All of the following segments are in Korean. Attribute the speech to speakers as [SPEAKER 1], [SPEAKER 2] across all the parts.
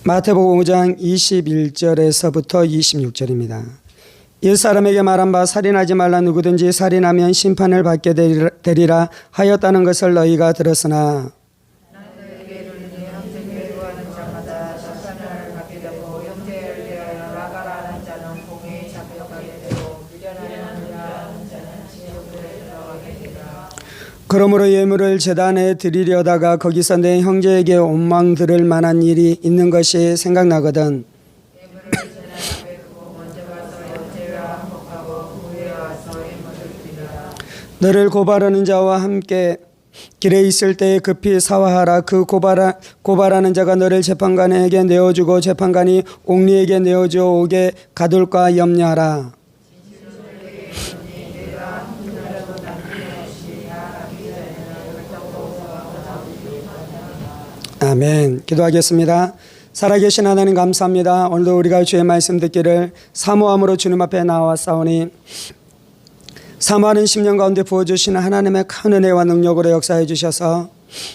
[SPEAKER 1] 마태복음 5장 21절에서부터 26절입니다. 옛사람에게 말한 바 살인하지 말라. 누구든지 살인하면 심판을 받게 되리라 하였다는 것을 너희가 들었으나 그러므로 예물을 제단에 드리려다가 거기서 내 형제에게 원망 들을 만한 일이 있는 것이 생각나거든 너를 고발하는 자와 함께 길에 있을 때에 급히 사화하라. 그 고발하는 자가 너를 재판관에게 내어주고 재판관이 옥리에게 내어주어 옥에 가둘까 염려하라. 아멘. 기도하겠습니다. 살아계신 하나님 감사합니다. 오늘도 우리가 주의 말씀 듣기를 사모함으로 주님 앞에 나와싸우니 사모하는 10년 가운데 부어주시는 하나님의 큰 은혜와 능력으로 역사해 주셔서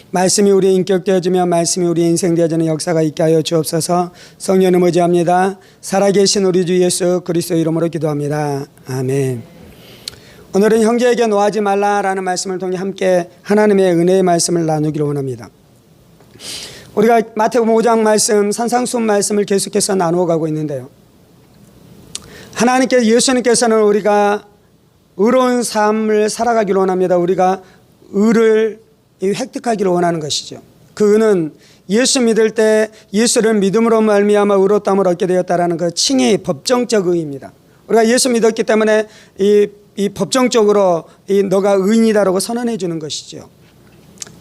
[SPEAKER 1] 말씀이 우리의 인격 되어지며 말씀이 우리의 인생 되어지는 역사가 있게 하여 주옵소서. 성령님 의지합니다. 살아계신 우리 주 예수 그리스도 이름으로 기도합니다. 아멘. 오늘은 형제에게 노하지 말라라는 말씀을 통해 함께 하나님의 은혜의 말씀을 나누기를 원합니다. 우리가 마태복음 5장 말씀, 산상수훈 말씀을 계속해서 나누어 가고 있는데요. 예수님께서는 우리가 의로운 삶을 살아가기를 원합니다. 우리가 의를 획득하기를 원하는 것이죠. 그 의는 예수 믿을 때 예수를 믿음으로 말미암아 의롭다함을 얻게 되었다라는 그 칭의 법정적 의입니다. 우리가 예수 믿었기 때문에 이 법정적으로 너가 의인이다라고 선언해 주는 것이죠.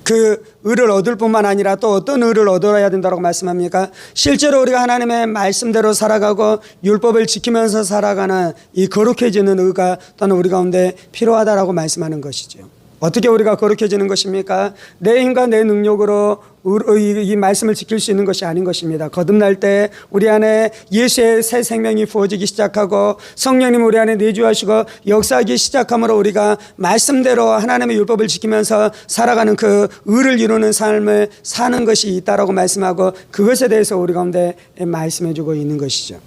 [SPEAKER 1] 그 의를 얻을 뿐만 아니라 또 어떤 의를 얻어야 된다고 말씀합니까? 실제로 우리가 하나님의 말씀대로 살아가고 율법을 지키면서 살아가는 이 거룩해지는 의가 또는 우리 가운데 필요하다라고 말씀하는 것이죠. 어떻게 우리가 거룩해지는 것입니까? 내 힘과 내 능력으로 이 말씀을 지킬 수 있는 것이 아닌 것입니다. 거듭날 때 우리 안에 예수의 새 생명이 부어지기 시작하고 성령님 우리 안에 내주하시고 역사하기 시작함으로 우리가 말씀대로 하나님의 율법을 지키면서 살아가는 그 의를 이루는 삶을 사는 것이 있다라고 말씀하고 그것에 대해서 우리 가운데 말씀해 주고 있는 것이죠.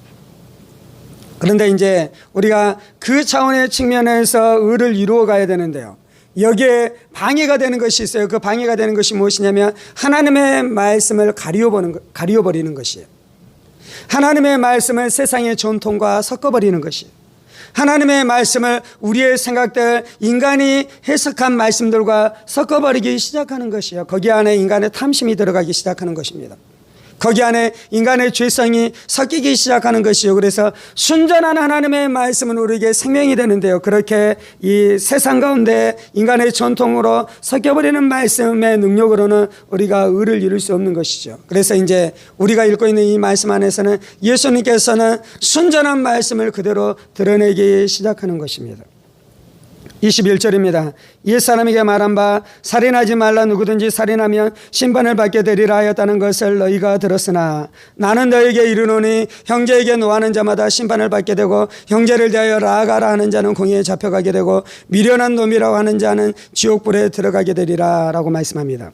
[SPEAKER 1] 그런데 이제 우리가 그 차원의 측면에서 의를 이루어 가야 되는데요. 여기에 방해가 되는 것이 있어요. 그 방해가 되는 것이 무엇이냐면 하나님의 말씀을 가리워버리는 것이에요. 하나님의 말씀을 세상의 전통과 섞어버리는 것이에요. 하나님의 말씀을 우리의 생각들, 인간이 해석한 말씀들과 섞어버리기 시작하는 것이에요. 거기 안에 인간의 탐심이 들어가기 시작하는 것입니다. 거기 안에 인간의 죄성이 섞이기 시작하는 것이요. 그래서 순전한 하나님의 말씀은 우리에게 생명이 되는데요. 그렇게 이 세상 가운데 인간의 전통으로 섞여버리는 말씀의 능력으로는 우리가 의를 이룰 수 없는 것이죠. 그래서 이제 우리가 읽고 있는 이 말씀 안에서는 예수님께서는 순전한 말씀을 그대로 드러내기 시작하는 것입니다. 21절입니다. 옛사람에게 말한 바 살인하지 말라. 누구든지 살인하면 심판을 받게 되리라 하였다는 것을 너희가 들었으나 나는 너희에게 이르노니 형제에게 노하는 자마다 심판을 받게 되고 형제를 대하여 라가라 하는 자는 공의에 잡혀가게 되고 미련한 놈이라고 하는 자는 지옥불에 들어가게 되리라 라고 말씀합니다.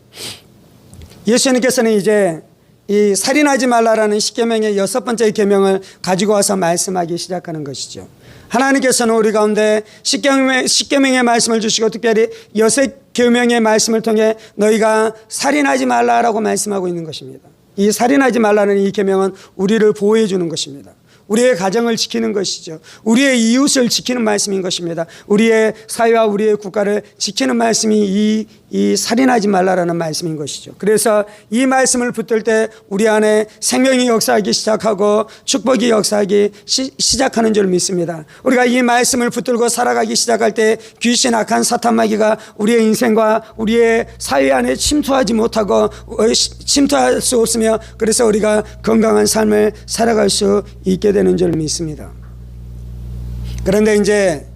[SPEAKER 1] 예수님께서는 이제 이 살인하지 말라라는 십계명의 6번째 계명을 가지고 와서 말씀하기 시작하는 것이죠. 하나님께서는 우리 가운데 십계명의 말씀을 주시고 특별히 6계명의 말씀을 통해 너희가 살인하지 말라라고 말씀하고 있는 것입니다. 이 살인하지 말라는 이 계명은 우리를 보호해 주는 것입니다. 우리의 가정을 지키는 것이죠. 우리의 이웃을 지키는 말씀인 것입니다. 우리의 사회와 우리의 국가를 지키는 말씀이 이 살인하지 말라라는 말씀인 것이죠. 그래서 이 말씀을 붙들 때 우리 안에 생명이 역사하기 시작하고 축복이 역사하기 시작하는 줄 믿습니다. 우리가 이 말씀을 붙들고 살아가기 시작할 때 귀신, 악한, 사탄, 마귀가 우리의 인생과 우리의 사회 안에 침투하지 못하고 침투할 수 없으며 그래서 우리가 건강한 삶을 살아갈 수 있게 되는 줄 믿습니다. 그런데 이제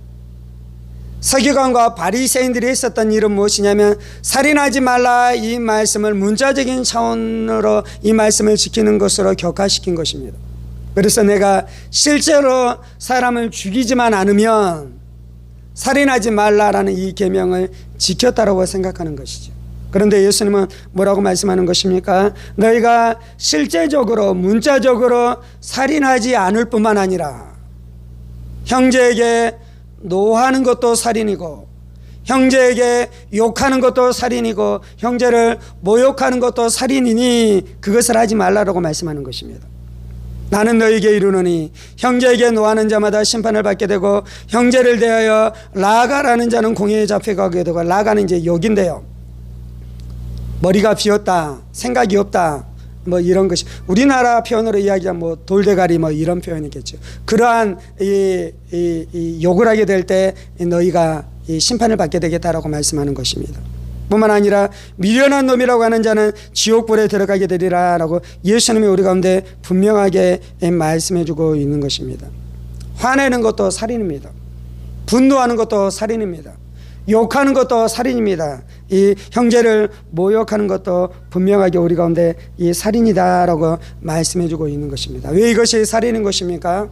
[SPEAKER 1] 서기관과 바리새인들이 했었던 일은 무엇이냐면 살인하지 말라 이 말씀을 문자적인 차원으로 이 말씀을 지키는 것으로 격화시킨 것입니다. 그래서 내가 실제로 사람을 죽이지만 않으면 살인하지 말라라는 이 계명을 지켰다라고 생각하는 것이죠. 그런데 예수님은 뭐라고 말씀하는 것입니까? 너희가 실제적으로 문자적으로 살인하지 않을 뿐만 아니라 형제에게 노하는 것도 살인이고 형제에게 욕하는 것도 살인이고 형제를 모욕하는 것도 살인이니 그것을 하지 말라라고 말씀하는 것입니다. 나는 너희에게 이르노니 형제에게 노하는 자마다 심판을 받게 되고 형제를 대하여 라가라는 자는 공회에 잡혀가게 되고, 라가는 이제 욕인데요, 머리가 비었다, 생각이 없다, 뭐 이런 것이 우리나라 표현으로 이야기하면 뭐 돌대가리 뭐 이런 표현이겠죠. 그러한 이 욕을 하게 될 때 너희가 이 심판을 받게 되겠다라고 말씀하는 것입니다. 뿐만 아니라 미련한 놈이라고 하는 자는 지옥불에 들어가게 되리라 라고 예수님이 우리 가운데 분명하게 말씀해 주고 있는 것입니다. 화내는 것도 살인입니다. 분노하는 것도 살인입니다. 욕하는 것도 살인입니다. 이 형제를 모욕하는 것도 분명하게 우리 가운데 이 살인이다라고 말씀해 주고 있는 것입니다. 왜 이것이 살인인 것입니까?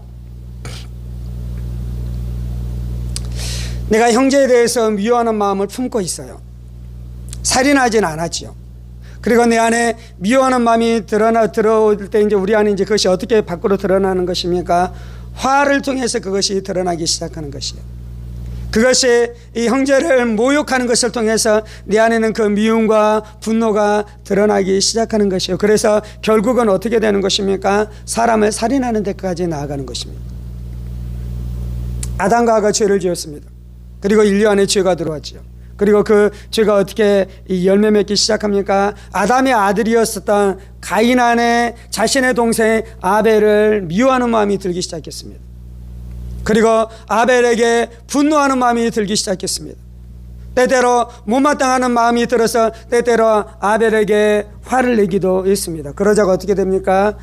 [SPEAKER 1] 내가 형제에 대해서 미워하는 마음을 품고 있어요. 살인하지는 않았지요. 그리고 내 안에 미워하는 마음이 들어올 때 이제 우리 안에 이제 그것이 어떻게 밖으로 드러나는 것입니까? 화를 통해서 그것이 드러나기 시작하는 것이에요. 그것이 이 형제를 모욕하는 것을 통해서 내 안에는 그 미움과 분노가 드러나기 시작하는 것이에요. 그래서 결국은 어떻게 되는 것입니까? 사람을 살인하는 데까지 나아가는 것입니다. 아담과 하와가 죄를 지었습니다. 그리고 인류 안에 죄가 들어왔죠. 그리고 그 죄가 어떻게 열매 맺기 시작합니까? 아담의 아들이었었던 가인 안에 자신의 동생 아벨을 미워하는 마음이 들기 시작했습니다. 그리고 아벨에게 분노하는 마음이 들기 시작했습니다. 때때로 못마땅하는 마음이 들어서 때때로 아벨에게 화를 내기도 했습니다. 그러자가 어떻게 됩니까?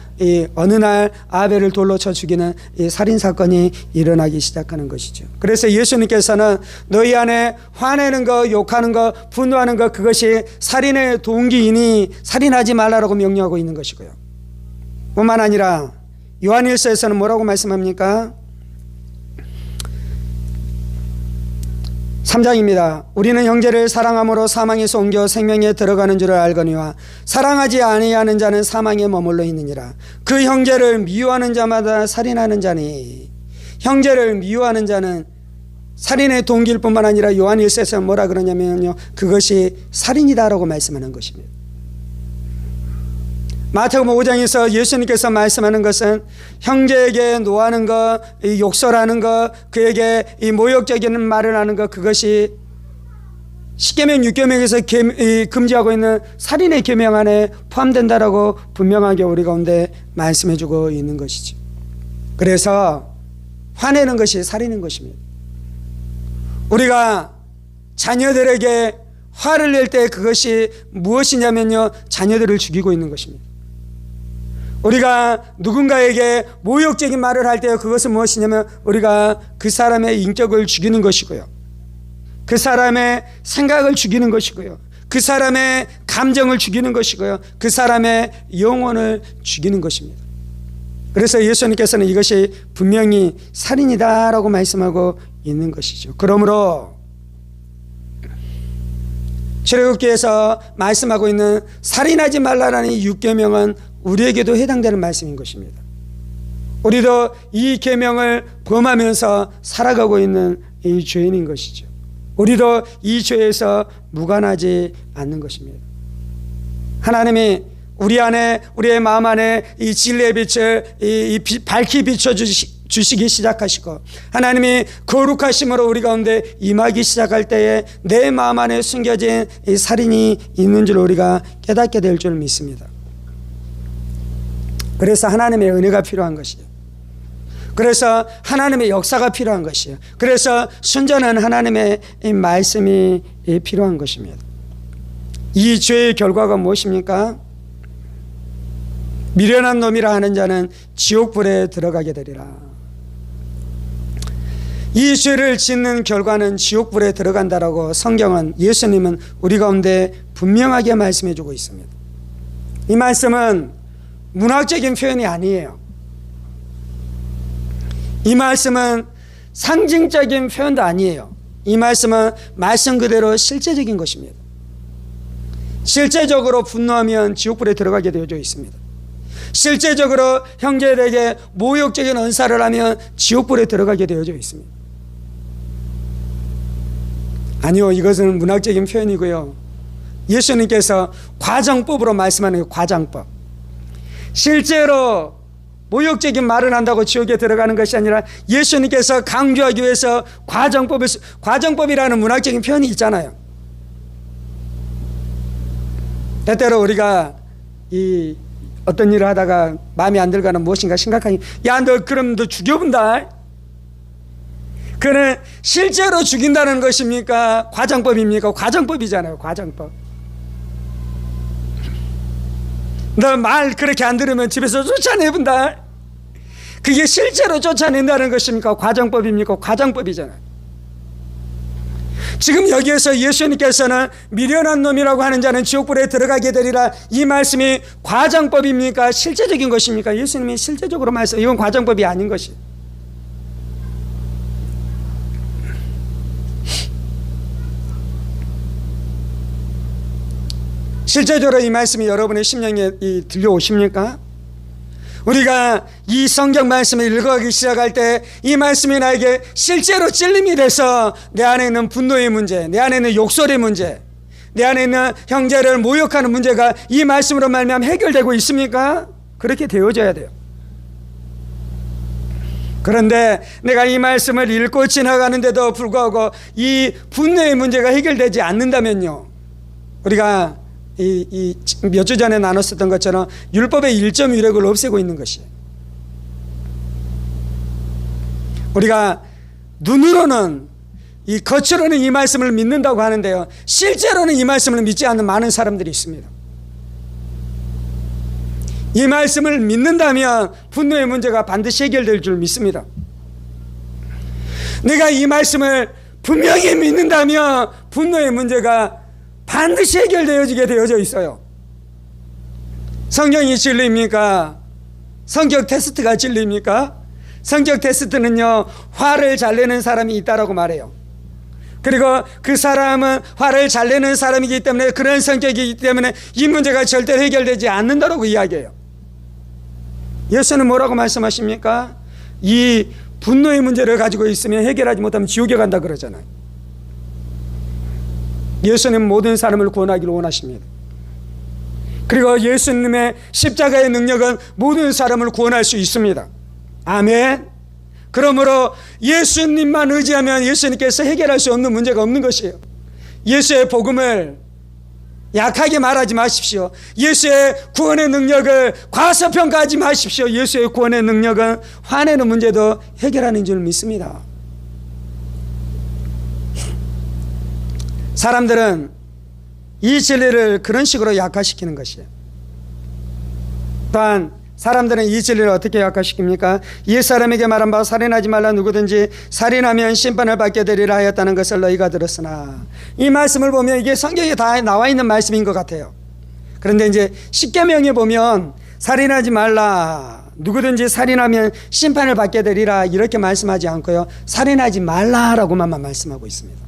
[SPEAKER 1] 어느 날 아벨을 돌로 쳐 죽이는 이 살인사건이 일어나기 시작하는 것이죠. 그래서 예수님께서는 너희 안에 화내는 거, 욕하는 거, 분노하는 거, 그것이 살인의 동기이니 살인하지 말라라고 명령하고 있는 것이고요. 뿐만 아니라 요한일서에서는 뭐라고 말씀합니까? 3장입니다. 우리는 형제를 사랑함으로 사망에서 옮겨 생명에 들어가는 줄을 알거니와 사랑하지 아니하는 자는 사망에 머물러 있느니라. 그 형제를 미워하는 자마다 살인하는 자니, 형제를 미워하는 자는 살인의 동기일 뿐만 아니라 요한일서에서 뭐라 그러냐면요, 그것이 살인이다라고 말씀하는 것입니다. 마태복음 5장에서 예수님께서 말씀하는 것은 형제에게 노하는 것, 욕설하는 것, 그에게 이 모욕적인 말을 하는 것, 그것이 10계명 6계명에서 금지하고 있는 살인의 계명 안에 포함된다라고 분명하게 우리 가운데 말씀해 주고 있는 것이죠. 그래서 화내는 것이 살인인 것입니다. 우리가 자녀들에게 화를 낼 때 그것이 무엇이냐면요, 자녀들을 죽이고 있는 것입니다. 우리가 누군가에게 모욕적인 말을 할 때 그것은 무엇이냐면 우리가 그 사람의 인격을 죽이는 것이고요, 그 사람의 생각을 죽이는 것이고요, 그 사람의 감정을 죽이는 것이고요, 그 사람의 영혼을 죽이는 것입니다. 그래서 예수님께서는 이것이 분명히 살인이다라고 말씀하고 있는 것이죠. 그러므로 출애굽기에서 말씀하고 있는 살인하지 말라라는 6계명은 우리에게도 해당되는 말씀인 것입니다. 우리도 이 계명을 범하면서 살아가고 있는 이 죄인인 것이죠. 우리도 이 죄에서 무관하지 않는 것입니다. 하나님이 우리 안에, 우리의 마음 안에 이 진리의 빛을 밝히 비춰주시기 시작하시고, 하나님이 거룩하심으로 우리 가운데 임하기 시작할 때에 내 마음 안에 숨겨진 이 살인이 있는 줄 우리가 깨닫게 될 줄 믿습니다. 그래서 하나님의 은혜가 필요한 것이에요. 그래서 하나님의 역사가 필요한 것이에요. 그래서 순전한 하나님의 이 말씀이 필요한 것입니다. 이 죄의 결과가 무엇입니까? 미련한 놈이라 하는 자는 지옥불에 들어가게 되리라. 이 죄를 짓는 결과는 지옥불에 들어간다라고 성경은, 예수님은 우리 가운데 분명하게 말씀해 주고 있습니다. 이 말씀은 문학적인 표현이 아니에요. 이 말씀은 상징적인 표현도 아니에요. 이 말씀은 말씀 그대로 실제적인 것입니다. 실제적으로 분노하면 지옥불에 들어가게 되어져 있습니다. 실제적으로 형제에게 모욕적인 언사를 하면 지옥불에 들어가게 되어져 있습니다. 아니요, 이것은 문학적인 표현이고요. 예수님께서 과정법으로 말씀하는 거예요. 과정법. 실제로 모욕적인 말을 한다고 지옥에 들어가는 것이 아니라 예수님께서 강조하기 위해서 과정법이라는 문학적인 표현이 있잖아요. 때때로 우리가 이 어떤 일을 하다가 마음에 안 들거나 무엇인가 심각하니, 야, 너 그럼 너 죽여본다. 그는 실제로 죽인다는 것입니까? 과정법입니까? 과정법이잖아요. 과정법. 너 말 그렇게 안 들으면 집에서 쫓아내본다. 그게 실제로 쫓아낸다는 것입니까? 과정법입니까? 과정법이잖아요. 지금 여기에서 예수님께서는 미련한 놈이라고 하는 자는 지옥불에 들어가게 되리라, 이 말씀이 과정법입니까? 실제적인 것입니까? 예수님이 실제적으로 말씀, 이건 과정법이 아닌 것이. 실제적으로 이 말씀이 여러분의 심령에 들려오십니까? 우리가 이 성경 말씀을 읽어가기 시작할 때 이 말씀이 나에게 실제로 찔림이 돼서 내 안에 있는 분노의 문제, 내 안에 있는 욕설의 문제, 내 안에 있는 형제를 모욕하는 문제가 이 말씀으로 말미암아 해결되고 있습니까? 그렇게 되어져야 돼요. 그런데 내가 이 말씀을 읽고 지나가는데도 불구하고 이 분노의 문제가 해결되지 않는다면요, 우리가 몇 주 전에 나눴었던 것처럼 율법의 1.1획을 없애고 있는 것이에요. 우리가 눈으로는 겉으로는 이 말씀을 믿는다고 하는데요, 실제로는 이 말씀을 믿지 않는 많은 사람들이 있습니다. 이 말씀을 믿는다면 분노의 문제가 반드시 해결될 줄 믿습니다. 내가 이 말씀을 분명히 믿는다면 분노의 문제가 반드시 해결되어지게 되어져 있어요. 성경이 진리입니까? 성격 테스트가 진리입니까? 성격 테스트는요, 화를 잘 내는 사람이 있다라고 말해요. 그리고 그 사람은 화를 잘 내는 사람이기 때문에, 그런 성격이기 때문에 이 문제가 절대 해결되지 않는다라고 이야기해요. 예수는 뭐라고 말씀하십니까? 이 분노의 문제를 가지고 있으면 해결하지 못하면 지옥에 간다 그러잖아요. 예수님은 모든 사람을 구원하기를 원하십니다. 그리고 예수님의 십자가의 능력은 모든 사람을 구원할 수 있습니다. 아멘. 그러므로 예수님만 의지하면 예수님께서 해결할 수 없는 문제가 없는 것이에요. 예수의 복음을 약하게 말하지 마십시오. 예수의 구원의 능력을 과소평가하지 마십시오. 예수의 구원의 능력은 화내는 문제도 해결하는 줄 믿습니다. 사람들은 이 진리를 그런 식으로 약화시키는 것이에요. 또한 사람들은 이 진리를 어떻게 약화시킵니까? 옛사람에게 말한 바 살인하지 말라, 누구든지 살인하면 심판을 받게 되리라 하였다는 것을 너희가 들었으나, 이 말씀을 보면 이게 성경에 다 나와 있는 말씀인 것 같아요. 그런데 이제 십계명에 보면 살인하지 말라, 누구든지 살인하면 심판을 받게 되리라 이렇게 말씀하지 않고요, 살인하지 말라라고만 말씀하고 있습니다.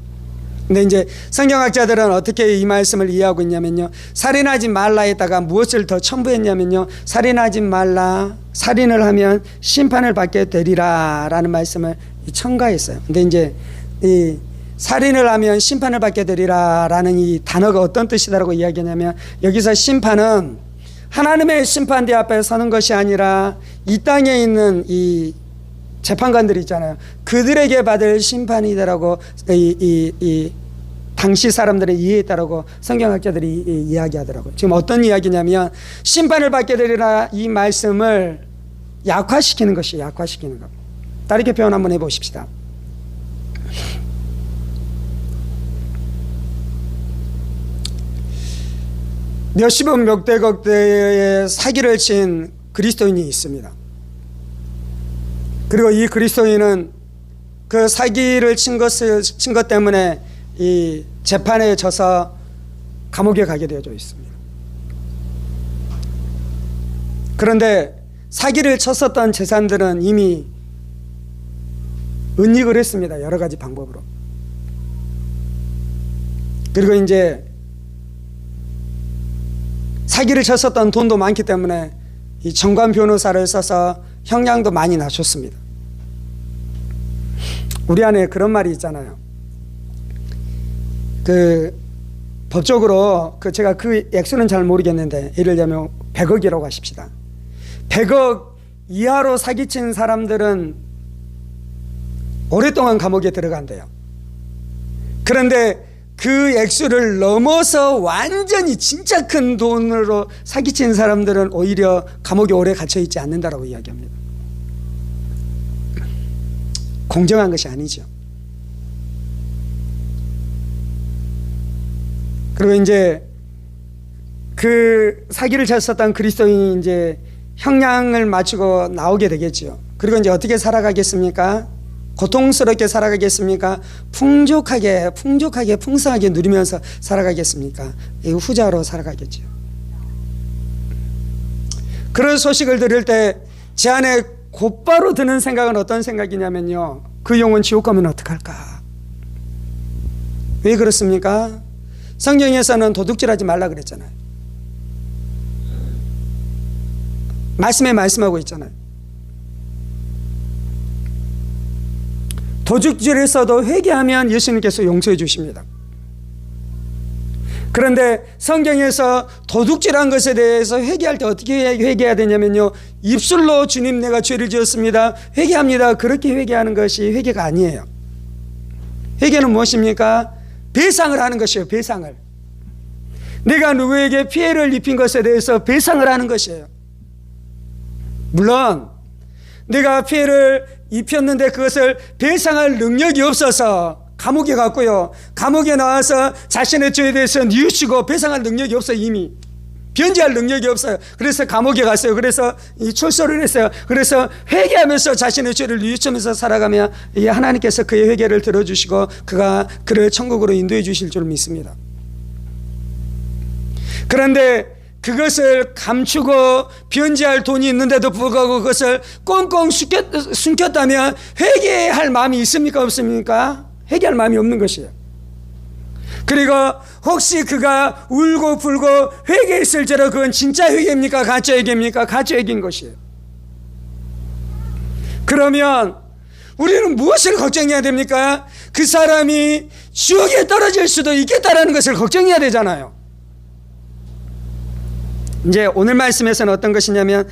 [SPEAKER 1] 근데 이제 성경학자들은 어떻게 이 말씀을 이해하고 있냐면요, 살인하지 말라에다가 무엇을 더 첨부했냐면요, 살인하지 말라, 살인을 하면 심판을 받게 되리라 라는 말씀을 첨가했어요. 근데 이제 이 살인을 하면 심판을 받게 되리라 라는 이 단어가 어떤 뜻이다라고 이야기하냐면, 여기서 심판은 하나님의 심판대 앞에 서는 것이 아니라 이 땅에 있는 이 재판관들이 있잖아요, 그들에게 받을 심판이다라고 당시 사람들은 이해했다라고 성경학자들이 이야기하더라고요. 지금 어떤 이야기냐면, 심판을 받게 되리라 이 말씀을 약화시키는 것이에요. 약화시키는 것. 다르게 표현 한번 해보십시다. 몇십억 몇백억 대의 사기를 친 그리스도인이 있습니다. 그리고 이 그리스도인은 그 사기를 친 것 때문에 이 재판에 져서 감옥에 가게 되어져 있습니다. 그런데 사기를 쳤었던 재산들은 이미 은닉을 했습니다. 여러 가지 방법으로. 그리고 이제 사기를 쳤었던 돈도 많기 때문에 이 정관 변호사를 써서 형량도 많이 나셨습니다. 우리 안에 그런 말이 있잖아요. 법적으로 제가 그 액수는 잘 모르겠는데 예를 들면 100억이라고 하십시다. 100억 이하로 사기친 사람들은 오랫동안 감옥에 들어간대요. 그런데 그 액수를 넘어서 완전히 진짜 큰 돈으로 사기친 사람들은 오히려 감옥에 오래 갇혀있지 않는다라고 이야기합니다. 공정한 것이 아니죠. 그리고 이제 그 사기를 쳤었던 그리스도인이 이제 형량을 마치고 나오게 되겠죠. 그리고 이제 어떻게 살아가겠습니까? 고통스럽게 살아가겠습니까? 풍족하게 풍성하게 누리면서 살아가겠습니까? 이 후자로 살아가겠죠. 그런 소식을 들을 때 제 안에 곧바로 드는 생각은 어떤 생각이냐면요, 그 영혼 지옥 가면 어떡할까? 왜 그렇습니까? 성경에서는 도둑질하지 말라 그랬잖아요. 말씀에 말씀하고 있잖아요. 도둑질했어도 회개하면 예수님께서 용서해 주십니다. 그런데 성경에서 도둑질한 것에 대해서 회개할 때 어떻게 회개해야 되냐면요, 입술로 주님 내가 죄를 지었습니다, 회개합니다, 그렇게 회개하는 것이 회개가 아니에요. 회개는 무엇입니까? 배상을 하는 것이에요. 배상을. 내가 누구에게 피해를 입힌 것에 대해서 배상을 하는 것이에요. 물론 내가 피해를 입혔는데 그것을 배상할 능력이 없어서 감옥에 갔고요, 감옥에 나와서 자신의 죄에 대해서 뉘우치고 배상할 능력이 없어요. 이미 변제할 능력이 없어요. 그래서 감옥에 갔어요. 그래서 출소를 했어요. 그래서 회개하면서 자신의 죄를 뉘우치면서 살아가면 하나님께서 그의 회개를 들어주시고 그를 천국으로 인도해 주실 줄 믿습니다. 그런데 그것을 감추고 변제할 돈이 있는데도 불구하고 그것을 꽁꽁 숨겼다면 회개할 마음이 있습니까? 없습니까? 회개할 마음이 없는 것이에요. 그리고 혹시 그가 울고 불고 회개했을지라도 그건 진짜 회개입니까? 가짜 회개입니까? 가짜 회개인 것이에요. 그러면 우리는 무엇을 걱정해야 됩니까? 그 사람이 지옥에 떨어질 수도 있겠다라는 것을 걱정해야 되잖아요. 이제 오늘 말씀에서는 어떤 것이냐면,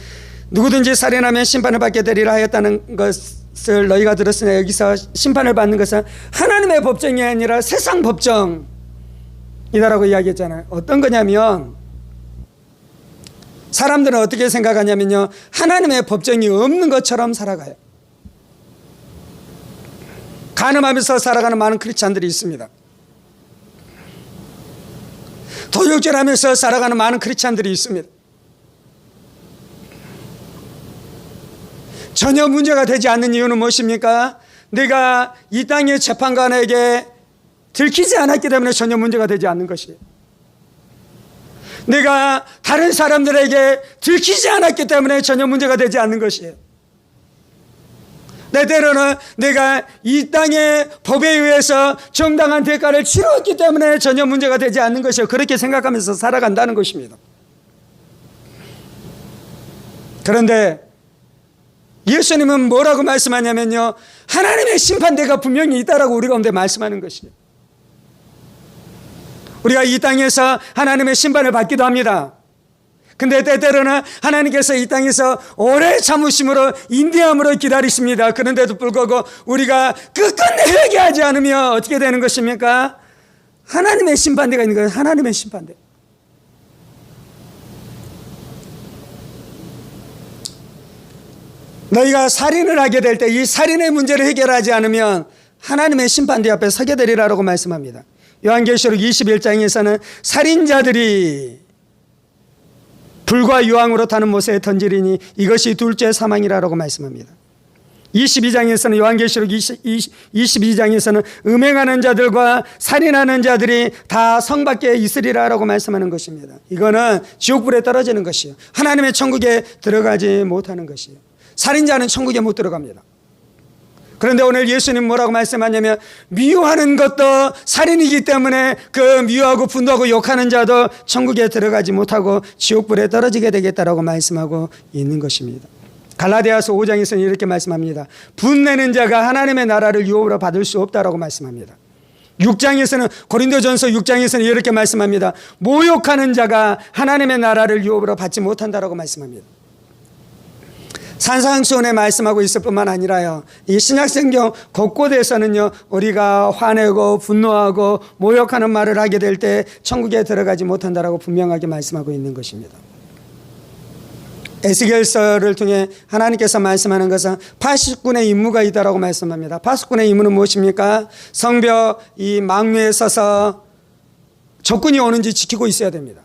[SPEAKER 1] 누구든지 살인하면 심판을 받게 되리라 하였다는 것을 너희가 들었으나 여기서 심판을 받는 것은 하나님의 법정이 아니라 세상 법정이다라고 이야기했잖아요. 어떤 거냐면, 사람들은 어떻게 생각하냐면요, 하나님의 법정이 없는 것처럼 살아가요. 간음하면서 살아가는 많은 크리스찬들이 있습니다. 도둑질하면서 살아가는 많은 크리스찬들이 있습니다. 전혀 문제가 되지 않는 이유는 무엇입니까? 내가 이 땅의 재판관에게 들키지 않았기 때문에 전혀 문제가 되지 않는 것이에요. 내가 다른 사람들에게 들키지 않았기 때문에 전혀 문제가 되지 않는 것이에요. 때로는 내가 이 땅의 법에 의해서 정당한 대가를 치렀기 때문에 전혀 문제가 되지 않는 것이에요. 그렇게 생각하면서 살아간다는 것입니다. 그런데 예수님은 뭐라고 말씀하냐면요, 하나님의 심판대가 분명히 있다라고 우리 가운데 말씀하는 것이에요. 우리가 이 땅에서 하나님의 심판을 받기도 합니다. 근데 때때로는 하나님께서 이 땅에서 오래 참으심으로 인내함으로 기다리십니다. 그런데도 불구하고 우리가 끝끝내 회개하지 않으면 어떻게 되는 것입니까? 하나님의 심판대가 있는 거예요. 하나님의 심판대. 너희가 살인을 하게 될 때 이 살인의 문제를 해결하지 않으면 하나님의 심판대 앞에 서게 되리라고 말씀합니다. 요한계시록 21장에서는 살인자들이 불과 유황으로 타는 못에 던지리니 이것이 둘째 사망이라고 말씀합니다. 22장에서는 요한계시록 22장에서는 음행하는 자들과 살인하는 자들이 다 성 밖에 있으리라고 말씀하는 것입니다. 이거는 지옥불에 떨어지는 것이에요. 하나님의 천국에 들어가지 못하는 것이에요. 살인자는 천국에 못 들어갑니다. 그런데 오늘 예수님 뭐라고 말씀하냐면 미워하는 것도 살인이기 때문에 그 미워하고 분노하고 욕하는 자도 천국에 들어가지 못하고 지옥불에 떨어지게 되겠다라고 말씀하고 있는 것입니다. 갈라디아서 5장에서는 이렇게 말씀합니다. 분내는 자가 하나님의 나라를 유업으로 받을 수 없다라고 말씀합니다. 6장에서는 고린도전서 6장에서는 이렇게 말씀합니다. 모욕하는 자가 하나님의 나라를 유업으로 받지 못한다라고 말씀합니다. 산상수훈에 말씀하고 있을 뿐만 아니라요, 이 신약성경 곳곳에서는요, 우리가 화내고 분노하고 모욕하는 말을 하게 될 때 천국에 들어가지 못한다라고 분명하게 말씀하고 있는 것입니다. 에스겔서를 통해 하나님께서 말씀하는 것은 파수꾼의 임무가 있다라고 말씀합니다. 파수꾼의 임무는 무엇입니까? 성벽 이 망루에 서서 적군이 오는지 지키고 있어야 됩니다.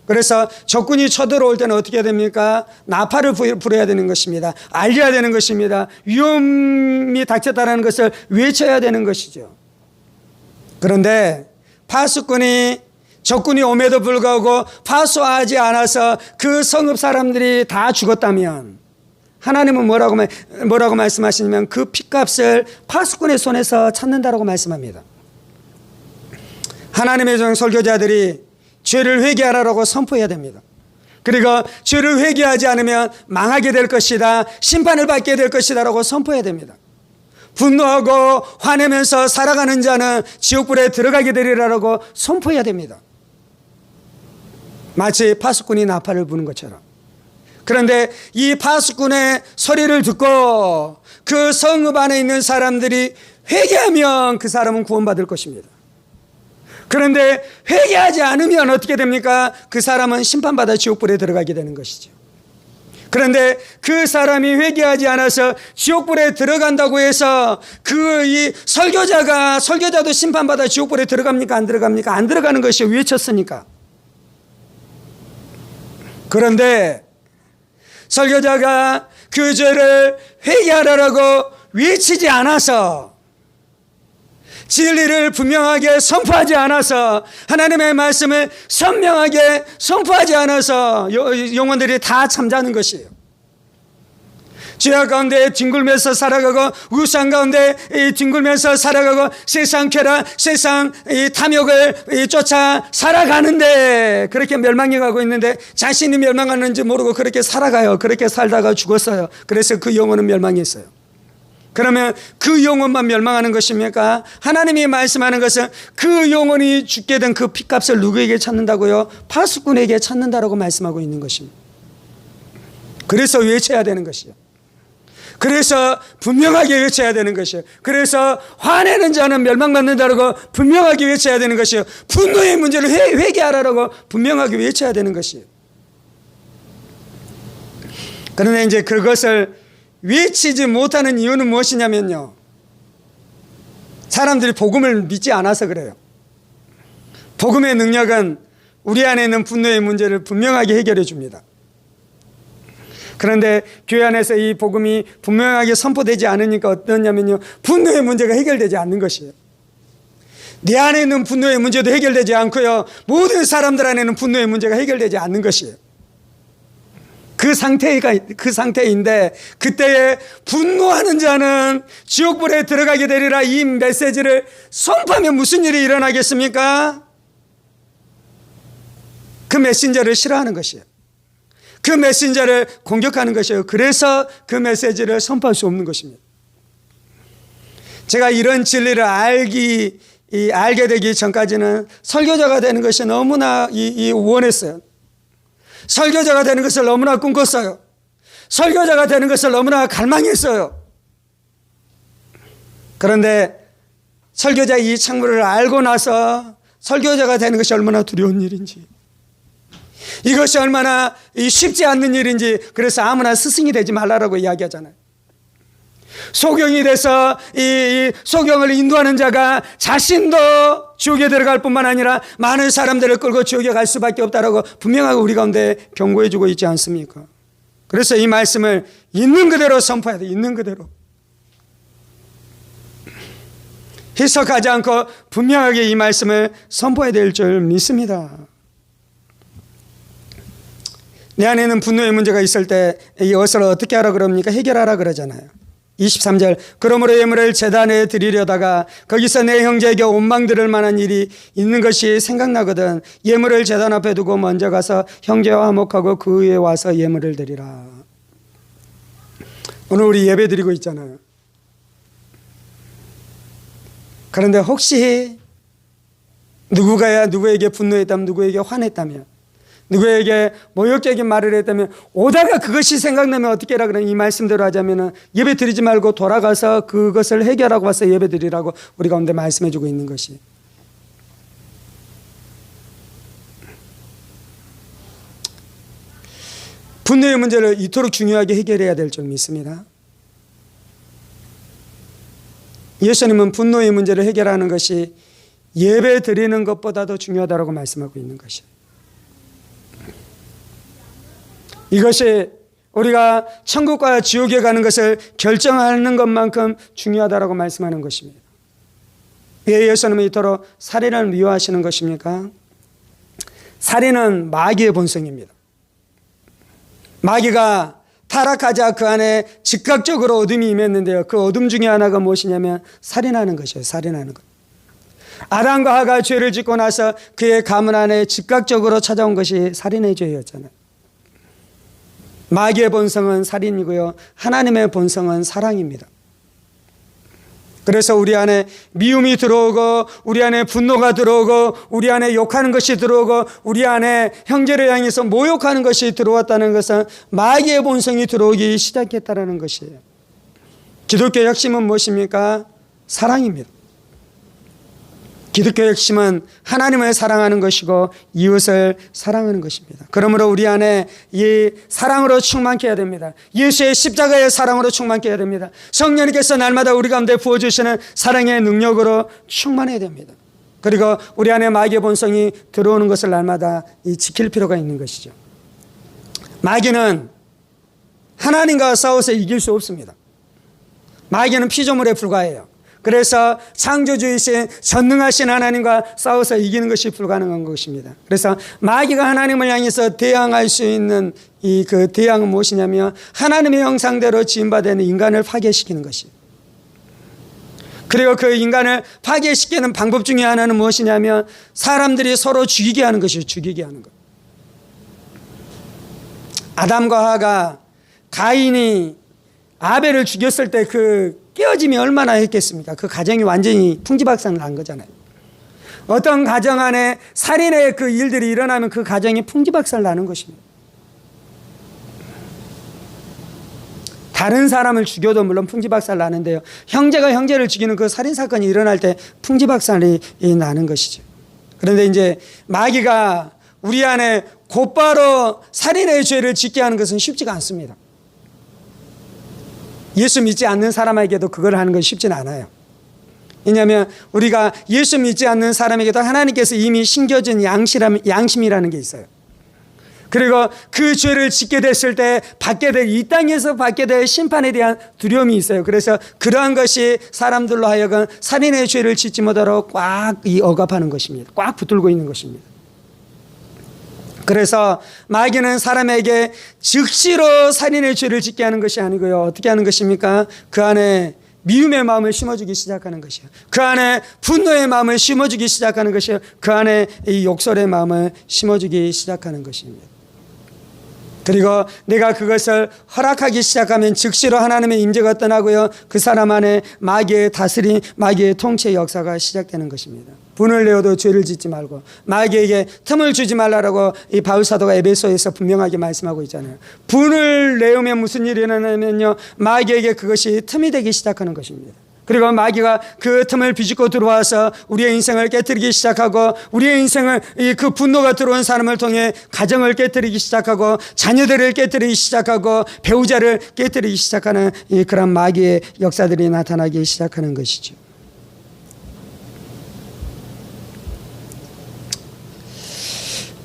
[SPEAKER 1] 그래서 적군이 쳐들어올 때는 어떻게 해야 됩니까? 나팔을 불어야 되는 것입니다. 알려야 되는 것입니다. 위험이 닥쳤다는 것을 외쳐야 되는 것이죠. 그런데 파수꾼이 적군이 옴에도 불구하고 파수하지 않아서 그 성읍 사람들이 다 죽었다면 하나님은 뭐라고 말씀하시냐면 그 핏값을 파수꾼의 손에서 찾는다라고 말씀합니다. 하나님의 종 설교자들이 죄를 회개하라고 선포해야 됩니다. 그리고 죄를 회개하지 않으면 망하게 될 것이다, 심판을 받게 될 것이다 라고 선포해야 됩니다. 분노하고 화내면서 살아가는 자는 지옥불에 들어가게 되리라고 선포해야 됩니다. 마치 파수꾼이 나팔을 부는 것처럼. 그런데 이 파수꾼의 소리를 듣고 그 성읍 안에 있는 사람들이 회개하면 그 사람은 구원받을 것입니다. 그런데 회개하지 않으면 어떻게 됩니까? 그 사람은 심판받아 지옥불에 들어가게 되는 것이죠. 그런데 그 사람이 회개하지 않아서 지옥불에 들어간다고 해서 이 설교자도 심판받아 지옥불에 들어갑니까? 안 들어갑니까? 안 들어가는 것이 외쳤으니까. 그런데 설교자가 그 죄를 회개하라고 외치지 않아서, 진리를 분명하게 선포하지 않아서, 하나님의 말씀을 선명하게 선포하지 않아서 영혼들이 다 잠자는 것이에요. 죄악 가운데 뒹굴면서 살아가고 우상 가운데 뒹굴면서 살아가고 세상 쾌락, 세상 탐욕을 쫓아 살아가는데, 그렇게 멸망해 가고 있는데 자신이 멸망하는지 모르고 그렇게 살아가요. 그렇게 살다가 죽었어요. 그래서 그 영혼은 멸망했어요. 그러면 그 영혼만 멸망하는 것입니까? 하나님이 말씀하는 것은 그 영혼이 죽게 된 그 핏값을 누구에게 찾는다고요? 파수꾼에게 찾는다라고 말씀하고 있는 것입니다. 그래서 외쳐야 되는 것이요. 그래서 분명하게 외쳐야 되는 것이요. 그래서 화내는 자는 멸망받는다라고 분명하게 외쳐야 되는 것이요. 분노의 문제를 회개하라고 분명하게 외쳐야 되는 것이요. 그런데 이제 그것을 외치지 못하는 이유는 무엇이냐면요, 사람들이 복음을 믿지 않아서 그래요. 복음의 능력은 우리 안에 있는 분노의 문제를 분명하게 해결해 줍니다. 그런데 교회 안에서 이 복음이 분명하게 선포되지 않으니까 어떠냐면요, 분노의 문제가 해결되지 않는 것이에요. 내 안에 있는 분노의 문제도 해결되지 않고요, 모든 사람들 안에는 분노의 문제가 해결되지 않는 것이에요. 그 상태인데, 그때에 분노하는 자는 지옥불에 들어가게 되리라, 이 메시지를 선포하면 무슨 일이 일어나겠습니까? 그 메신저를 싫어하는 것이에요. 그 메신저를 공격하는 것이에요. 그래서 그 메시지를 선포할 수 없는 것입니다. 제가 이런 진리를 알게 되기 전까지는 설교자가 되는 것이 너무나 원했어요. 설교자가 되는 것을 너무나 꿈꿨어요. 설교자가 되는 것을 너무나 갈망했어요. 그런데 설교자 이 창문을 알고 나서 설교자가 되는 것이 얼마나 두려운 일인지, 이것이 얼마나 쉽지 않는 일인지, 그래서 아무나 스승이 되지 말라라고 이야기하잖아요. 소경이 돼서 이 소경을 인도하는 자가 자신도 지옥에 들어갈 뿐만 아니라 많은 사람들을 끌고 지옥에 갈 수밖에 없다라고 분명하게 우리 가운데 경고해 주고 있지 않습니까? 그래서 이 말씀을 있는 그대로 선포해야 돼. 있는 그대로 해석하지 않고 분명하게 이 말씀을 선포해야 될 줄 믿습니다. 내 안에는 분노의 문제가 있을 때 이것을 어떻게 하라 그럽니까? 해결하라 그러잖아요. 23절 그러므로 예물을 제단에 드리려다가 거기서 내 형제에게 원망 들을 만한 일이 있는 것이 생각나거든 예물을 제단 앞에 두고 먼저 가서 형제와 화목하고 그 위에 와서 예물을 드리라. 오늘 우리 예배 드리고 있잖아요. 그런데 혹시 누구에게 분노했다면, 누구에게 화냈다면, 누구에게 모욕적인 말을 했다면, 오다가 그것이 생각나면 어떻게 하라 그러면 이 말씀대로 하자면 예배 드리지 말고 돌아가서 그것을 해결하고 와서 예배 드리라고 우리 가운데 말씀해 주고 있는 것이. 분노의 문제를 이토록 중요하게 해결해야 될 줄 믿습니다. 예수님은 분노의 문제를 해결하는 것이 예배 드리는 것보다도 중요하다고 말씀하고 있는 것이에요. 이것이 우리가 천국과 지옥에 가는 것을 결정하는 것만큼 중요하다고 말씀하는 것입니다. 왜 예수님은 이토록 살인을 미워하시는 것입니까? 살인은 마귀의 본성입니다. 마귀가 타락하자 그 안에 즉각적으로 어둠이 임했는데요. 그 어둠 중에 하나가 무엇이냐면 살인하는 것이에요. 살인하는 것. 아담과 하가 죄를 짓고 나서 그의 가문 안에 즉각적으로 찾아온 것이 살인의 죄였잖아요. 마귀의 본성은 살인이고요. 하나님의 본성은 사랑입니다. 그래서 우리 안에 미움이 들어오고 우리 안에 분노가 들어오고 우리 안에 욕하는 것이 들어오고 우리 안에 형제를 향해서 모욕하는 것이 들어왔다는 것은 마귀의 본성이 들어오기 시작했다는 것이에요. 기독교의 핵심은 무엇입니까? 사랑입니다. 기독교의 핵심은 하나님을 사랑하는 것이고 이웃을 사랑하는 것입니다. 그러므로 우리 안에 이 사랑으로 충만케 해야 됩니다. 예수의 십자가의 사랑으로 충만케 해야 됩니다. 성령님께서 날마다 우리 가운데 부어주시는 사랑의 능력으로 충만해야 됩니다. 그리고 우리 안에 마귀의 본성이 들어오는 것을 날마다 지킬 필요가 있는 것이죠. 마귀는 하나님과 싸워서 이길 수 없습니다. 마귀는 피조물에 불과해요. 그래서 창조주이신 전능하신 하나님과 싸워서 이기는 것이 불가능한 것입니다. 그래서 마귀가 하나님을 향해서 대항할 수 있는 그 대항은 무엇이냐면 하나님의 형상대로 지음받은 인간을 파괴시키는 것이에요. 그리고 그 인간을 파괴시키는 방법 중에 하나는 무엇이냐면 사람들이 서로 죽이게 하는 것이에요. 죽이게 하는 것. 아담과 하가 가인이 아벨을 죽였을 때 그 깨어짐이 얼마나 했겠습니까? 그 가정이 완전히 풍지박산 난 거잖아요. 어떤 가정 안에 살인의 그 일들이 일어나면 그 가정이 풍지박산 나는 것입니다. 다른 사람을 죽여도 물론 풍지박산 나는데요. 형제가 형제를 죽이는 그 살인사건이 일어날 때 풍지박산이 나는 것이죠. 그런데 이제 마귀가 우리 안에 곧바로 살인의 죄를 짓게 하는 것은 쉽지가 않습니다. 예수 믿지 않는 사람에게도 그걸 하는 건 쉽지는 않아요. 왜냐하면 우리가 예수 믿지 않는 사람에게도 하나님께서 이미 심겨준 양심이라는 게 있어요. 그리고 그 죄를 짓게 됐을 때 이 땅에서 받게 될 심판에 대한 두려움이 있어요. 그래서 그러한 것이 사람들로 하여금 살인의 죄를 짓지 못하도록 꽉 억압하는 것입니다. 꽉 붙들고 있는 것입니다. 그래서 마귀는 사람에게 즉시로 살인의 죄를 짓게 하는 것이 아니고요. 어떻게 하는 것입니까? 그 안에 미움의 마음을 심어주기 시작하는 것이요. 그 안에 분노의 마음을 심어주기 시작하는 것이요. 그 안에 이 욕설의 마음을 심어주기 시작하는 것입니다. 그리고 내가 그것을 허락하기 시작하면 즉시로 하나님의 임재가 떠나고요. 그 사람 안에 마귀의 다스림, 마귀의 통치의 역사가 시작되는 것입니다. 분을 내어도 죄를 짓지 말고 마귀에게 틈을 주지 말라라고 이 바울 사도가 에베소에서 분명하게 말씀하고 있잖아요. 분을 내으면 무슨 일이 일어나냐면요. 마귀에게 그것이 틈이 되기 시작하는 것입니다. 그리고 마귀가 그 틈을 비집고 들어와서 우리의 인생을 깨뜨리기 시작하고 우리의 인생을 그 분노가 들어온 사람을 통해 가정을 깨뜨리기 시작하고 자녀들을 깨뜨리기 시작하고 배우자를 깨뜨리기 시작하는 그런 마귀의 역사들이 나타나기 시작하는 것이죠.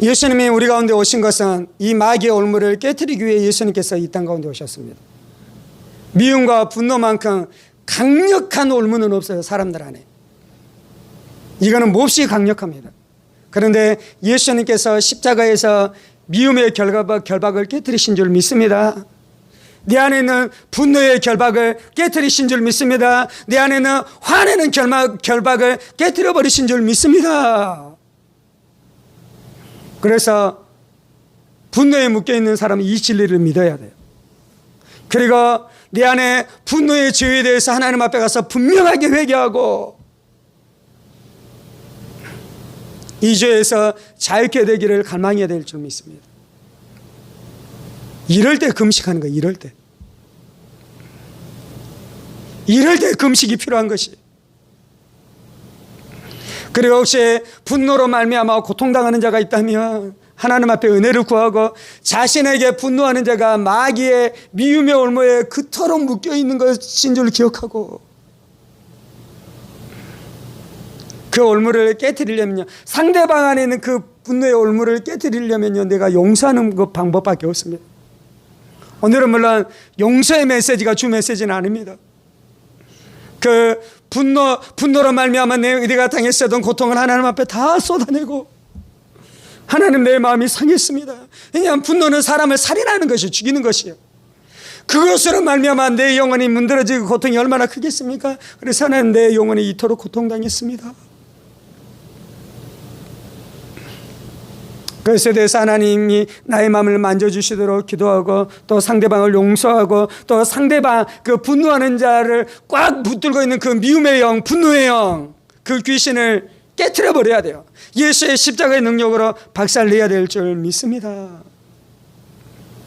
[SPEAKER 1] 예수님이 우리 가운데 오신 것은 이 마귀의 올무를 깨뜨리기 위해 예수님께서 이 땅 가운데 오셨습니다. 미움과 분노만큼 강력한 올무는 없어요. 사람들 안에. 이거는 몹시 강력합니다. 그런데 예수님께서 십자가에서 미움의 결박을 깨뜨리신 줄 믿습니다. 내 안에 있는 분노의 결박을 깨뜨리신 줄 믿습니다. 내 안에 있는 화내는 결박을 깨뜨려 버리신 줄 믿습니다. 그래서 분노에 묶여있는 사람은 이 진리를 믿어야 돼요. 그리고 내 안에 분노의 죄에 대해서 하나님 앞에 가서 분명하게 회개하고 이 죄에서 자유케 되기를 갈망해야 될 줄 믿습니다. 이럴 때 금식하는 거예요. 이럴 때 금식이 필요한 것이. 그리고 혹시 분노로 말미암아 고통당하는 자가 있다면 하나님 앞에 은혜를 구하고 자신에게 분노하는 자가 마귀의 미움의 올무에 그토록 묶여있는 것인 줄 기억하고 그 올무를 깨뜨리려면요, 상대방 안에 있는 그 분노의 올무를 깨뜨리려면요, 내가 용서하는 그 방법밖에 없습니다. 오늘은 물론 용서의 메시지가 주 메시지는 아닙니다. 그 분노로 말미암아 내가 당했었던 고통을 하나님 앞에 다 쏟아내고 하나님 내 마음이 상했습니다. 왜냐하면 분노는 사람을 살인하는 것이 죽이는 것이에요. 그것으로 말미암아 내 영혼이 문드러지고 고통이 얼마나 크겠습니까? 그래서 하나님 내 영혼이 이토록 고통당했습니다. 그것에 대해서 하나님이 나의 마음을 만져주시도록 기도하고 또 상대방을 용서하고 또 상대방 그 분노하는 자를 꽉 붙들고 있는 그 미움의 영, 분노의 영, 그 귀신을 깨트려 버려야 돼요. 예수의 십자가의 능력으로 박살내야 될 줄 믿습니다.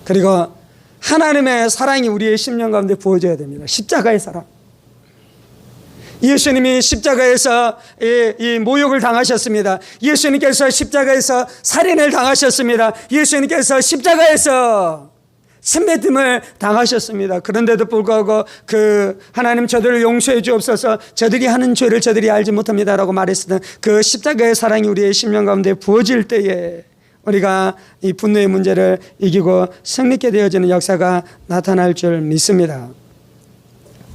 [SPEAKER 1] 그리고 하나님의 사랑이 우리의 심령 가운데 부어져야 됩니다. 십자가의 사랑. 예수님이 십자가에서 이 모욕을 당하셨습니다. 예수님께서 십자가에서 살인을 당하셨습니다. 예수님께서 십자가에서 침뱉음을 당하셨습니다. 그런데도 불구하고 그 하나님 저들을 용서해 주옵소서, 저들이 하는 죄를 저들이 알지 못합니다라고 말했었던 그 십자가의 사랑이 우리의 심령 가운데 부어질 때에 우리가 이 분노의 문제를 이기고 승리케 되어지는 역사가 나타날 줄 믿습니다.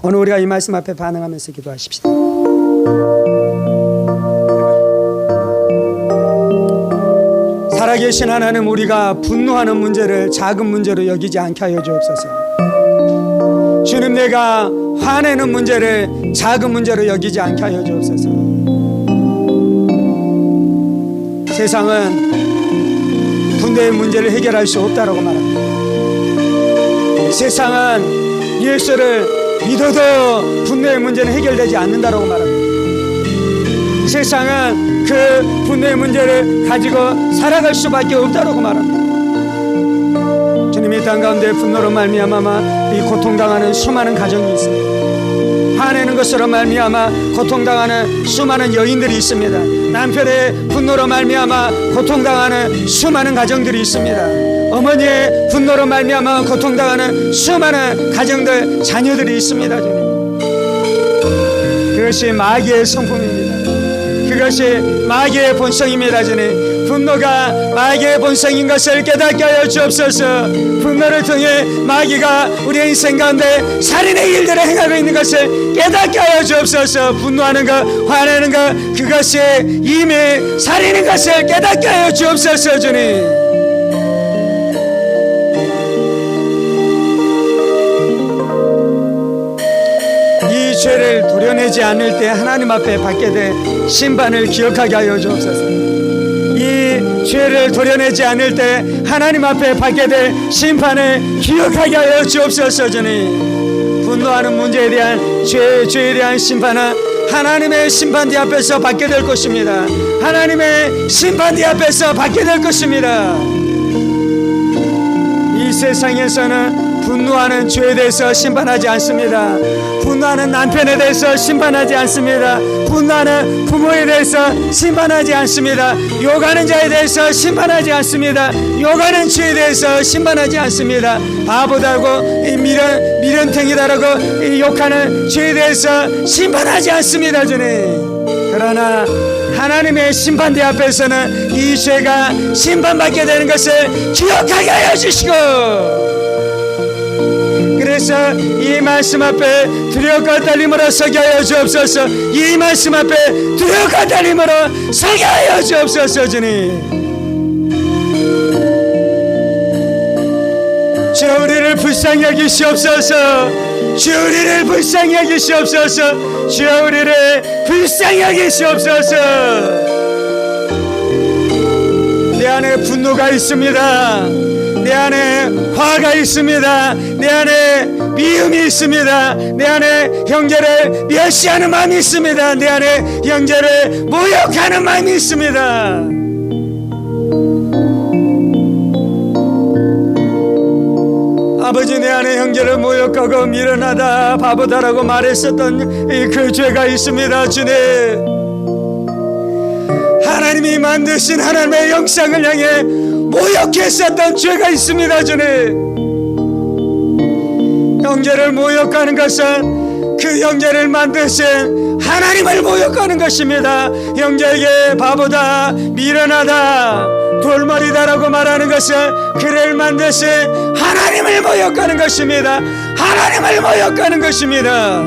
[SPEAKER 1] 오늘 우리가 이 말씀 앞에 반응하면서 기도하십시다. 살아계신 하나님, 우리가 분노하는 문제를 작은 문제로 여기지 않게 하여 주옵소서. 주님, 내가 화내는 문제를 작은 문제로 여기지 않게 하여 주옵소서. 세상은 분노의 문제를 해결할 수 없다고 말합니다. 세상은 예수를 믿어도 분노의 문제는 해결되지 않는다고 말합니다. 세상은 그 분노의 문제를 가지고 살아갈 수밖에 없다고 말합니다. 주님, 이 땅 가운데 분노로 말미암아 이 고통당하는 수많은 가정이 있습니다. 화내는 것으로 말미암아 고통당하는 수많은 여인들이 있습니다. 남편의 분노로 말미암아 고통당하는 수많은 가정들이 있습니다. 어머니의 분노로 말미암아 고통당하는 수많은 가정들, 자녀들이 있습니다. 주님, 그것이 마귀의 성품입니다. 그것이 마귀의 본성입니다. 주님, 분노가 마귀의 본성인 것을 깨닫게 하여 주옵소서. 분노를 통해 마귀가 우리의 인생 가운데 살인의 일들을 행하고 있는 것을 깨닫게 하여 주옵소서. 분노하는 것, 화내는 것, 그것이 이미 살인인 것을 깨닫게 하여 주옵소서. 주님, 죄를 도려내지 않을 때 하나님 앞에 받게 될 심판을 기억하게 하여 주옵소서. 이 죄를 도려내지 않을 때 하나님 앞에 받게 될 심판을 기억하게 하여 주옵소서. 주님, 분노하는 문제에 대한 죄에 대한 심판은 하나님의 심판대 앞에서 받게 될 것입니다. 하나님의 심판대 앞에서 받게 될 것입니다. 이 세상에서는 분노하는 죄에 대해서 심판하지 않습니다. 분노하는 남편에 대해서 심판하지 않습니다. 분노하는 부모에 대해서 심판하지 않습니다. 욕하는 자에 대해서 심판하지 않습니다. 욕하는 죄에 대해서 심판하지 않습니다. 바보다고 미련탱이다라고 욕하는 죄에 대해서 심판하지 않습니다. 주님, 그러나 하나님의 심판대 앞에서는 이 죄가 심판받게 되는 것을 기억하게 하여 주시고, 그래서 이 말씀 앞에 두려움과 떨림으로 서게 하여 주옵소서. 이 말씀 앞에 두려움과 떨림으로 서게 하여 주옵소서. 주님, 주여 우리를 불쌍히 여기시옵소서. 주여 우리를 불쌍히 여기시옵소서. 주여 우리를 불쌍히 여기시옵소서. 내 안에 분노가 있습니다. 내 안에 화가 있습니다. 내 안에 미움이 있습니다. 내 안에 형제를 멸시하는 마음이 있습니다. 내 안에 형제를 모욕하는 마음이 있습니다. 아버지, 내 안에 형제를 모욕하고 미련하다, 바보다라고 말했었던 그 죄가 있습니다. 주님, 하나님이 만드신 하나님의 형상을 향해 모욕했었던 죄가 있습니다. 주님, 형제를 모욕하는 것은 그 형제를 만드신 하나님을 모욕하는 것입니다. 형제에게 바보다, 미련하다, 돌머리다라고 말하는 것은 그를 만드신 하나님을 모욕하는 것입니다. 하나님을 모욕하는 것입니다.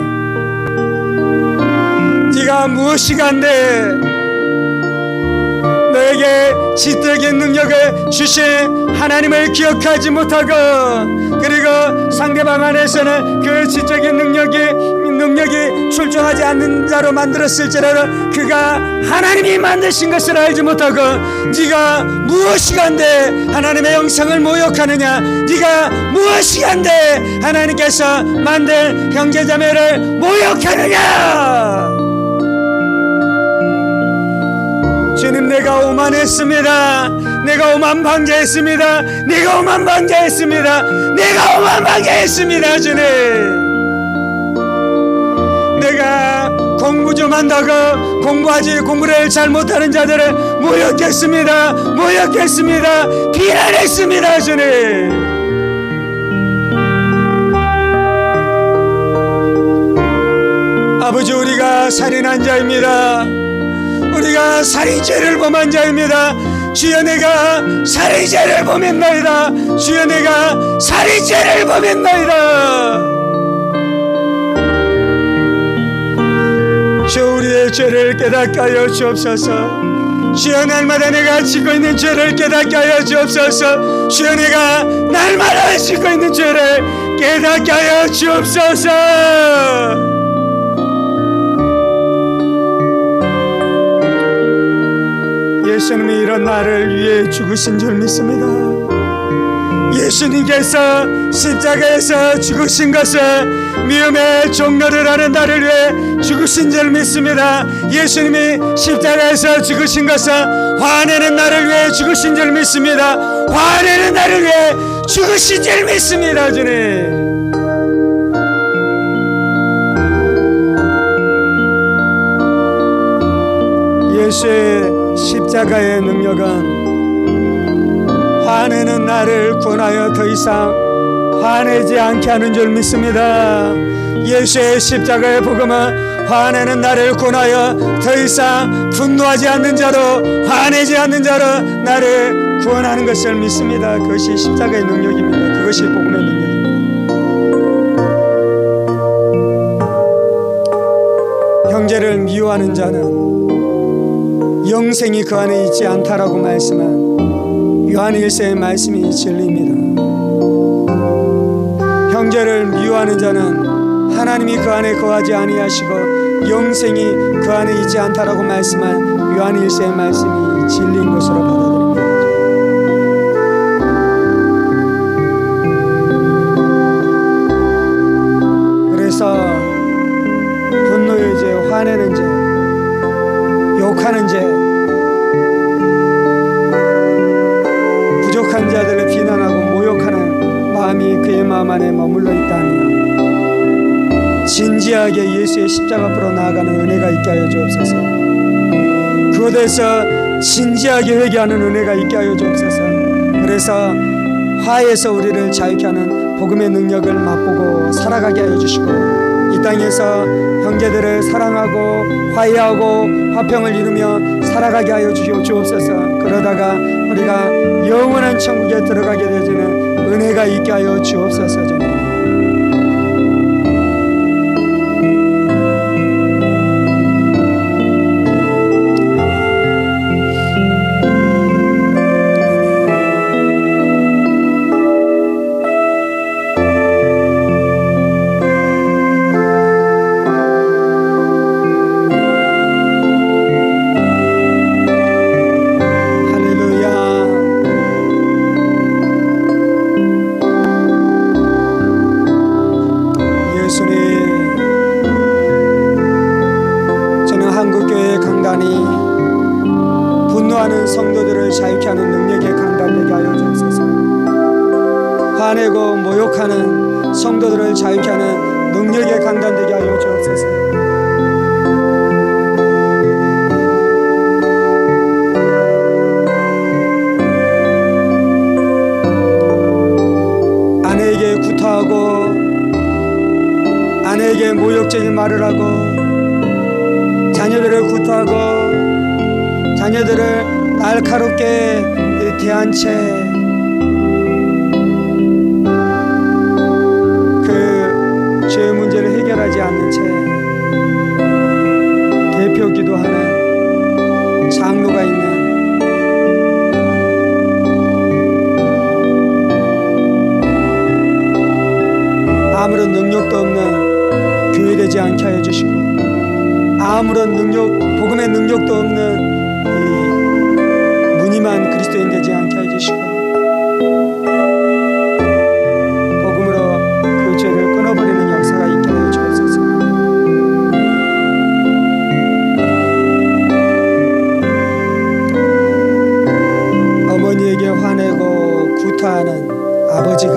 [SPEAKER 1] 네가 무엇이 간데 너에게 지적인 능력을 주신 하나님을 기억하지 못하고, 그리고 상대방 안에서는 그 지적인 능력이 출중하지 않는 자로 만들었을지라도 그가 하나님이 만드신 것을 알지 못하고, 네가 무엇이 간데 하나님의 형상을 모욕하느냐, 네가 무엇이 간데 하나님께서 만든 형제자매를 모욕하느냐. 주님, 내가 오만했습니다. 내가 오만방자했습니다. 내가 오만방자했습니다. 내가 오만방자했습니다. 주님, 내가 공부 좀 한다고 공부를 잘 못하는 자들을 모욕했습니다. 모욕했습니다. 비난했습니다. 주님, 아버지, 우리가 살인한 자입니다. 우리가 살인죄를 범한 자입니다. 주여, 내가 살인죄를 범했나이다. 주여, 내가 살인죄를 범했나이다. 주여, 우리의 죄를 깨닫게 하여 주옵소서. 주여, 날마다 내가 짓고 있는 죄를 깨닫게 하여 주옵소서. 주여, 내가 날마다 짓고 있는 죄를 깨닫게 하여 주옵소서. 예수님이 이런 나를 위해 죽으신 줄 믿습니다. 예수님께서 십자가에서 죽으신 것은 미움의 종로를 하는 나를 위해 죽으신 줄 믿습니다. 예수님이 십자가에서 죽으신 것은 화내는 나를 위해 죽으신 줄 믿습니다. 화내는 나를 위해 죽으신 줄 믿습니다. 주님, 예수의 십자가의 능력은 화내는 나를 구원하여 더 이상 화내지 않게 하는 줄 믿습니다. 예수의 십자가의 복음은 화내는 나를 구원하여 더 이상 분노하지 않는 자로, 화내지 않는 자로 나를 구원하는 것을 믿습니다. 그것이 십자가의 능력입니다. 그것이 복음의 능력입니다. 형제를 미워하는 자는 영생이 그 안에 있지 않다라고 말씀한 요한 1세의 말씀이 진리입니다. 형제를 미워하는 자는 하나님이 그 안에 거하지 아니하시고 영생이 그 안에 있지 않다라고 말씀한 요한 1세의 말씀이 진리인 것으로 받아들입니다. 그래서 분노의 죄, 화내는 죄, 욕하는 죄, 부족한 자들을 비난하고 모욕하는 마음이 그의 마음 안에 머물러 있다면 진지하게 예수의 십자가 앞으로 나아가는 은혜가 있게 하여 주옵소서. 그곳에서 진지하게 회개하는 은혜가 있게 하여 주옵소서. 그래서 화에서 우리를 자유케 하는 복음의 능력을 맛보고 살아가게 하여 주시고, 이 땅에서 형제들을 사랑하고 화해하고 화평을 이루며 살아가게 하여 주옵소서. 그러다가 우리가 영원한 천국에 들어가게 되어지는 은혜가 있게 하여 주옵소서. 예수님, 저는 한국교회의 강단이 분노하는 성도들을 자유케 하는 능력의 강단 되게 하여 주옵소서. 화내고 모욕하는 성도들을 자유케 하는 능력의 강단 되게 하여 주옵소서. 아내에게 구타하고 아내에게 모욕적인 말을 하고 자녀들을 구타하고 자녀들을 날카롭게 대한 채 그 죄의 문제를 해결하지 않는 채 대표 기도하는 장로가 있는 아무런 능력도 없는 교회 되지 않게 하여 주시고 아무런 능력, 복음의 능력도 없는 이 무늬만 그리스도인 되지 않게 하여 주시고 복음으로 그 죄를 끊어버리는 역사가 있게 하여 주옵소서. 어머니에게 화내고 구타하는 아버지가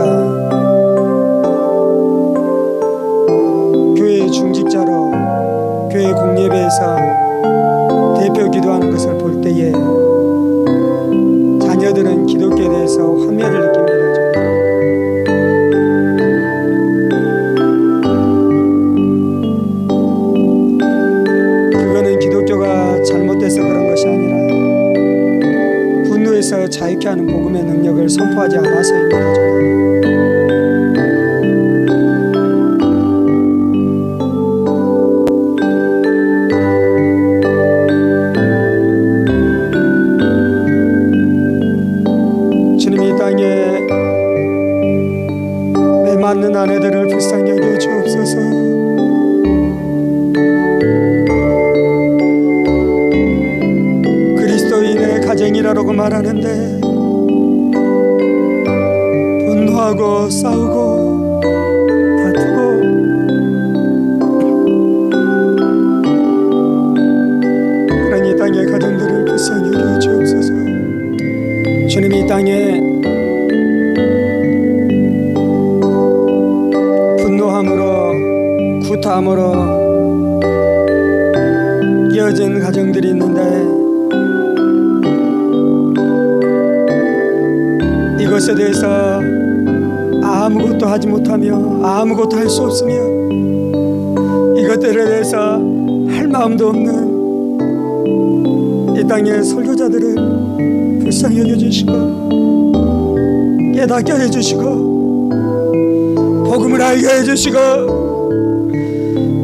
[SPEAKER 1] 교회 중직자로 교회 공예배에서 대표 기도하는 것을 볼 때에 자녀들은 기독교에 대해서 환멸을 느낍니다. 그거는 기독교가 잘못돼서 그런 것이 아니라 분노에서 자유케 하는 복음의 능력을 선포하지 않아서입니다. 맞는 아내들을 불쌍히 여겨 주옵소서. 그리스도인의 가정이라고 말하는데 분노하고 싸우고 다투고 그런 이 땅의 가정들을 불쌍히 여겨 주옵소서. 주님, 이 땅에 구타함으로 이어진 가정들이 있는데 이것에 대해서 아무것도 하지 못하며 아무것도 할 수 없으며 이것들에 대해서 할 마음도 없는 이 땅의 설교자들을 불쌍히 여겨주시고 깨닫게 해주시고 복음을 알게 해주시고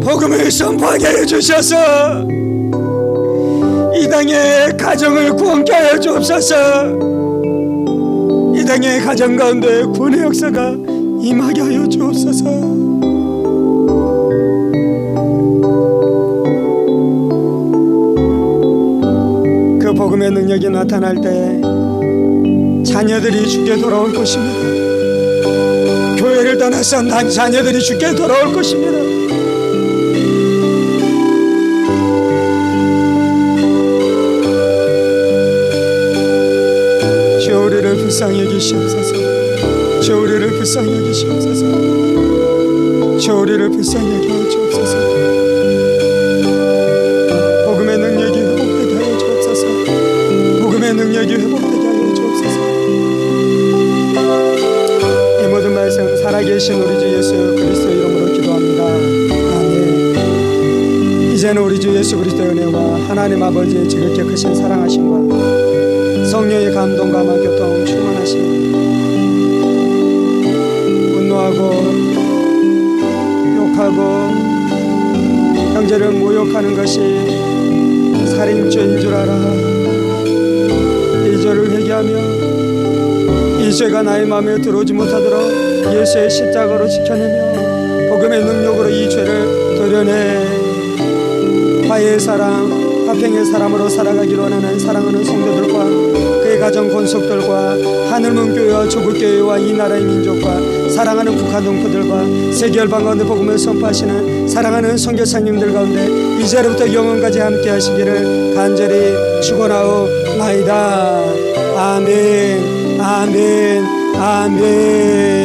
[SPEAKER 1] 복음을 선포하게 해주셔서 이 땅의 가정을 구원케 하여 주옵소서. 이 땅의 가정 가운데 구원의 역사가 임하게 하여 주옵소서. 그 복음의 능력이 나타날 때 자녀들이 주께 돌아올 것입니다. 교회를 떠나서 난 자녀들이 주께 돌아올 것입니다. 주여, 우리를 불쌍히 여기시옵소서. 주여, 우리를 불쌍히 여기시옵소서. 주여, 우리를 불쌍히 여기시옵소서. 복음의 능력이 회복되게 하여 주옵소서. 복음의 능력이 회복되게 하여 주옵소서. 이 모든 말씀 살아계신 우리 주 예수 그리스도 이름으로 기도합니다. 아멘. 이제는 우리 주 예수 그리스도의 은혜와 하나님 아버지의 지극히 크신 사랑하심과 성령의 감동과 교통 충만하시며 분노하고 욕하고 형제를 모욕하는 것이 살인죄인 줄 알아 이 죄를 회개하며 이 죄가 나의 마음에 들어오지 못하도록 예수의 십자가로 지켜내며 복음의 능력으로 이 죄를 도려내 화해의 사람 화평의 사람으로 살아가기로 하는 사랑하는 성도들과 그의 가정 권속들과 하늘문교회와 조국교회와 이 나라의 민족과 사랑하는 북한 동포들과 세계 열방 가운데 복음을 선포하시는 사랑하는 선교사님들 가운데 이제로부터 영원까지 함께 하시기를 간절히 축원하옵나이다. 아멘 아멘 아멘.